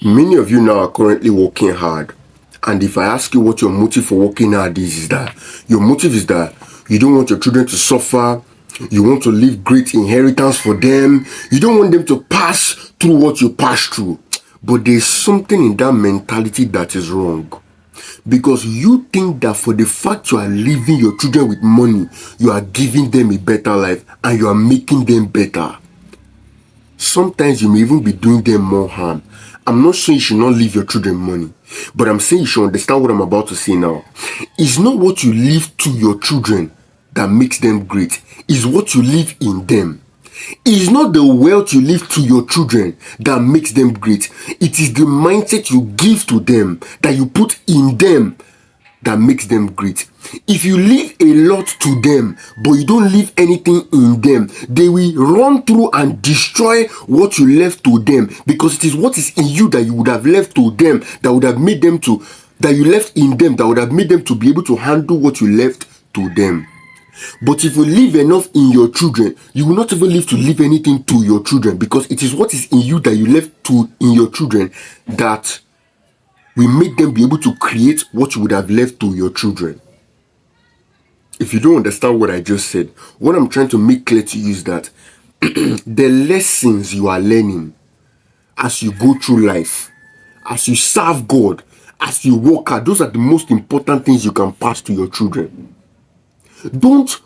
Many of you now are currently working hard. And if I ask you what your motive for working hard is that your motive is that you don't want your children to suffer, you want to leave great inheritance for them, you don't want them to pass through what you passed through. But there's something in that mentality that is wrong. Because you think that for the fact you are leaving your children with money, you are giving them a better life and you are making them better. Sometimes you may even be doing them more harm. I'm not saying you should not leave your children money, but I'm saying you should understand what I'm about to say now. It's not what you leave to your children that makes them great. It's what you leave in them. It's not the wealth you leave to your children that makes them great. It is the mindset you give to them, that you put in them, that makes them great. If you leave a lot to them, but you don't leave anything in them, they will run through and destroy what you left to them, because it is what is in you that you would have left to them, that would have made them to, that you left in them, that would have made them to be able to handle what you left to them. But if you leave enough in your children, you will not even live to leave anything to your children, because it is what is in you that you left to in your children that will make them be able to create what you would have left to your children. If you don't understand what I just said, what I'm trying to make clear to you is that the lessons you are learning as you go through life, as you serve God, as you work hard, those are the most important things you can pass to your children. Don't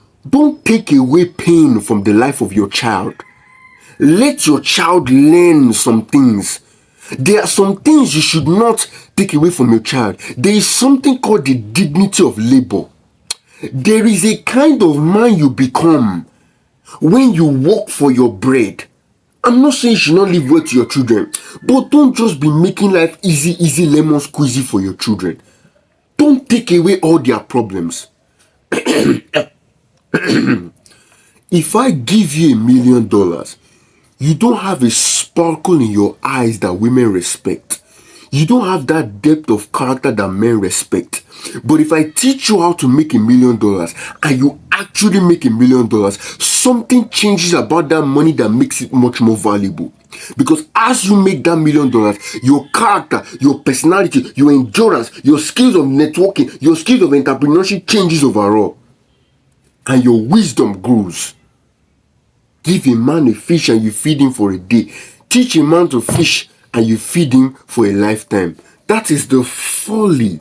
take away pain from the life of your child. Let your child learn some things. There are some things you should not take away from your child. There is something called the dignity of labor. There is a kind of man you become when you work for your bread. I'm not saying you should not live well to your children, but don't just be making life easy lemon squeezy for your children. Don't take away all their problems. If I give you $1 million, you don't have a sparkle in your eyes that women respect. You don't have that depth of character that men respect. But if I teach you how to make $1 million and you actually make $1 million, something changes about that money that makes it much more valuable. Because as you make that $1 million, your character, your personality, your endurance, your skills of networking, your skills of entrepreneurship changes overall. And your wisdom grows. Give a man a fish and you feed him for a day. Teach a man to fish and you feed him for a lifetime. That is the folly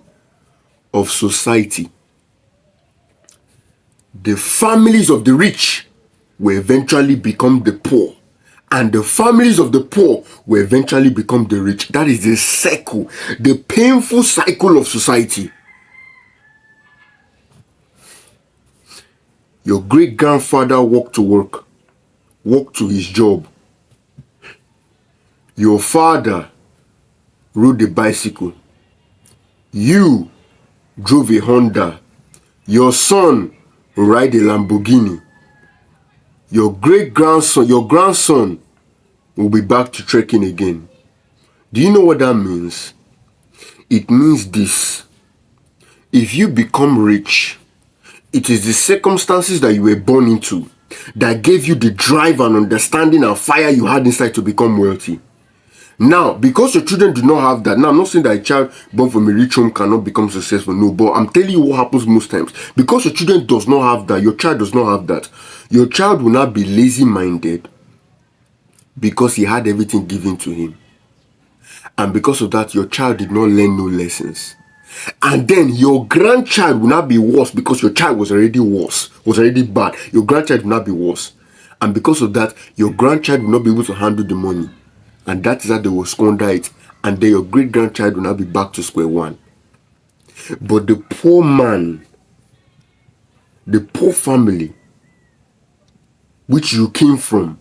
of society. The families of the rich will eventually become the poor, and the families of the poor will eventually become the rich. That is the cycle, the painful cycle of society. Your great-grandfather walked to work, walked to his job. Your father rode a bicycle. You drove a Honda. Your son ride a Lamborghini. Your great-grandson, your grandson will be back to trekking again. Do you know what that means? It means this. If you become rich, it is the circumstances that you were born into that gave you the drive and understanding and fire you had inside to become wealthy. Now, because your children do not have that, now I'm not saying that a child born from a rich home cannot become successful, no, but I'm telling you what happens most times. Because your children does not have that, your child does not have that, your child will not be lazy-minded because he had everything given to him. And because of that, your child did not learn no lessons. And then your grandchild will not be worse because your child was already worse, was already bad. Your grandchild will not be worse. And because of that, your grandchild will not be able to handle the money. And that is how they will squander it. And then your great-grandchild will not be back to square one. But the poor man, the poor family, which you came from,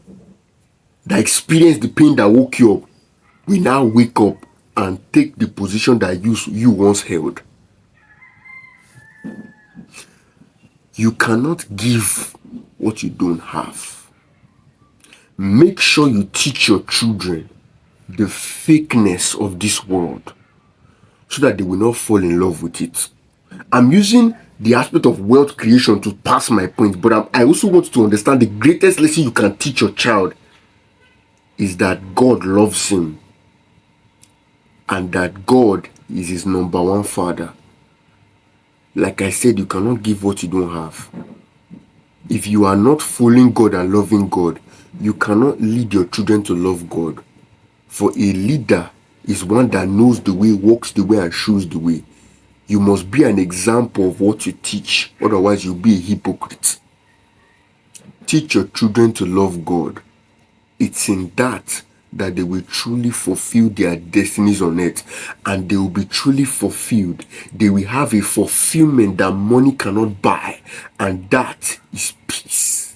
that experienced the pain that woke you up, will now wake up and take the position that you once held. You cannot give what you don't have. Make sure you teach your children the fakeness of this world so that they will not fall in love with it. I'm using the aspect of wealth creation to pass my point, but I also want to understand the greatest lesson you can teach your child is that God loves him. and that God is his number one father. Like I said, you cannot give what you don't have. If you are not following God and loving God, you cannot lead your children to love God. For a leader is one that knows the way, walks the way, and shows the way. You must be an example of what you teach. Otherwise, you'll be a hypocrite. Teach your children to love God. It's in that they will truly fulfill their destinies on earth, and they will be truly fulfilled. They will have a fulfillment that money cannot buy, and that is peace.